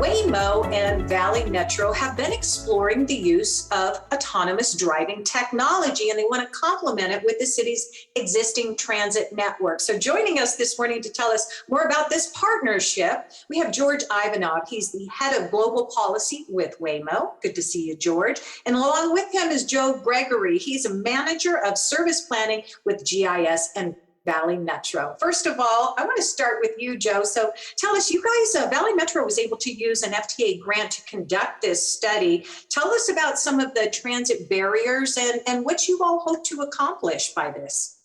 Waymo and Valley Metro have been exploring the use of autonomous driving technology, and they want to complement it with the city's existing transit network. So joining us this morning to tell us more about this partnership, we have George Ivanov. He's the head of global policy with Waymo. Good to see you, George. And along with him is Joe Gregory. He's a manager of service planning with GIS and Valley Metro. First of all, I want to start with you, Joe. So tell us, you guys, Valley Metro was able to use an FTA grant to conduct this study. Tell us about some of the transit barriers and what you all hope to accomplish by this.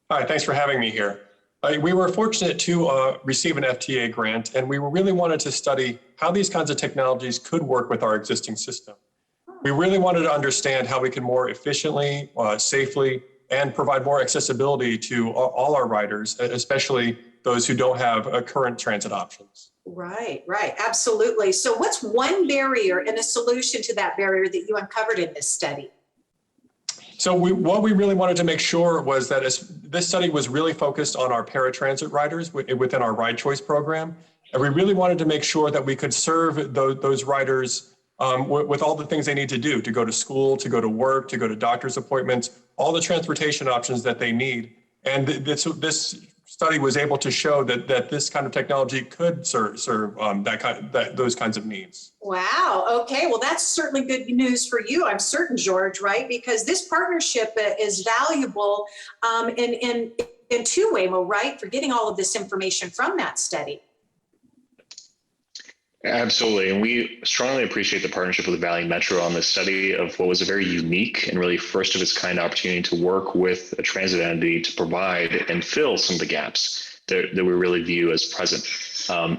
Hi, thanks for having me here. We were fortunate to receive an FTA grant, and we really wanted to study how these kinds of technologies could work with our existing system. We really wanted to understand how we can more efficiently, safely, and provide more accessibility to all our riders, especially those who don't have current transit options. Right, absolutely. So what's one barrier and a solution to that barrier that you uncovered in this study? So what we really wanted to make sure was that this study was really focused on our paratransit riders within our Ride Choice program. And we really wanted to make sure that we could serve those riders with all the things they need to do, to go to school, to go to work, to go to doctor's appointments, all the transportation options that they need. And this study was able to show that this kind of technology could serve those kinds of needs. Wow. Okay. Well, that's certainly good news for you, I'm certain, George, right? Because this partnership is valuable in to Waymo, right? For getting all of this information from that study. Absolutely. And we strongly appreciate the partnership with the Valley Metro on this study of what was a very unique and really first of its kind opportunity to work with a transit entity to provide and fill some of the gaps that we really view as present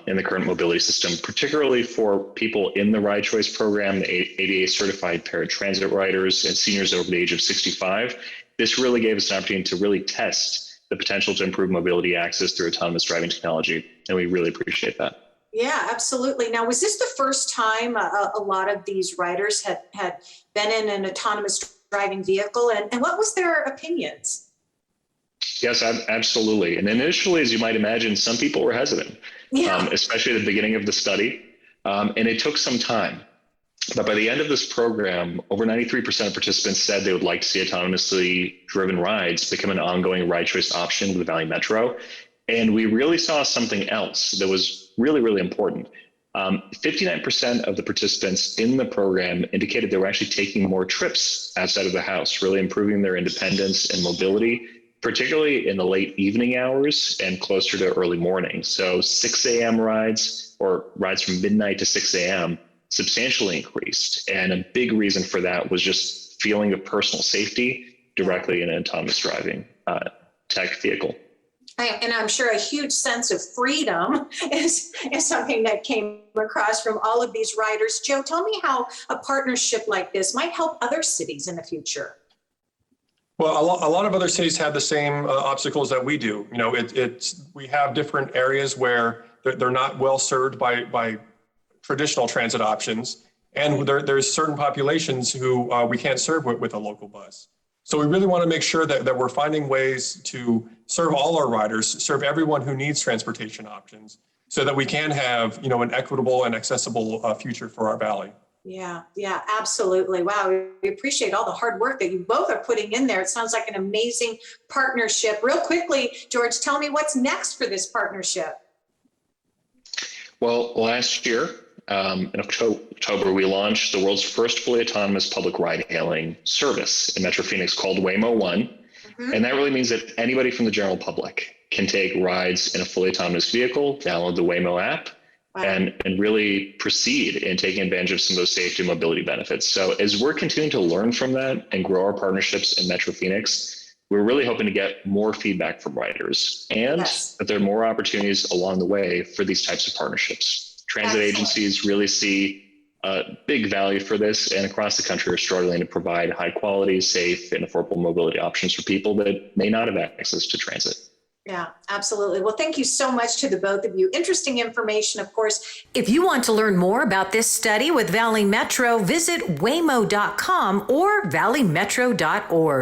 in the current mobility system, particularly for people in the Ride Choice program, the ADA certified paratransit riders and seniors over the age of 65. This really gave us an opportunity to really test the potential to improve mobility access through autonomous driving technology. And we really appreciate that. Yeah, absolutely. Now, was this the first time a lot of these riders had been in an autonomous driving vehicle, and what was their opinions? Yes, absolutely. And initially, as you might imagine, some people were hesitant, especially at the beginning of the study, and it took some time. But by the end of this program, over 93% of participants said they would like to see autonomously driven rides become an ongoing ride choice option with the Valley Metro. And we really saw something else that was really, really important. 59% of the participants in the program indicated they were actually taking more trips outside of the house, really improving their independence and mobility, particularly in the late evening hours and closer to early morning. So 6 a.m. rides or rides from midnight to 6 a.m. substantially increased. And a big reason for that was just feeling of personal safety directly in an autonomous driving tech vehicle. And I'm sure a huge sense of freedom is something that came across from all of these riders. Joe, tell me how a partnership like this might help other cities in the future. Well, a lot of other cities have the same obstacles that we do. You know, we have different areas where they're not well served by traditional transit options, and there's certain populations who we can't serve with a local bus. So we really want to make sure that we're finding ways to serve all our riders, serve everyone who needs transportation options, so that we can have, an equitable and accessible future for our valley. Yeah, absolutely. Wow, we appreciate all the hard work that you both are putting in there. It sounds like an amazing partnership. Real quickly, George, tell me what's next for this partnership. Well, last year, in October, we launched the world's first fully autonomous public ride-hailing service in Metro Phoenix called Waymo One. Mm-hmm. And that really means that anybody from the general public can take rides in a fully autonomous vehicle, download the Waymo app, wow, and really proceed in taking advantage of some of those safety and mobility benefits. So as we're continuing to learn from that and grow our partnerships in Metro Phoenix, we're really hoping to get more feedback from riders and that there are more opportunities along the way for these types of partnerships. Transit agencies really see big value for this, and across the country are struggling to provide high quality, safe, and affordable mobility options for people that may not have access to transit. Yeah, absolutely. Well, thank you so much to the both of you. Interesting information, of course. If you want to learn more about this study with Valley Metro, visit waymo.com or valleymetro.org.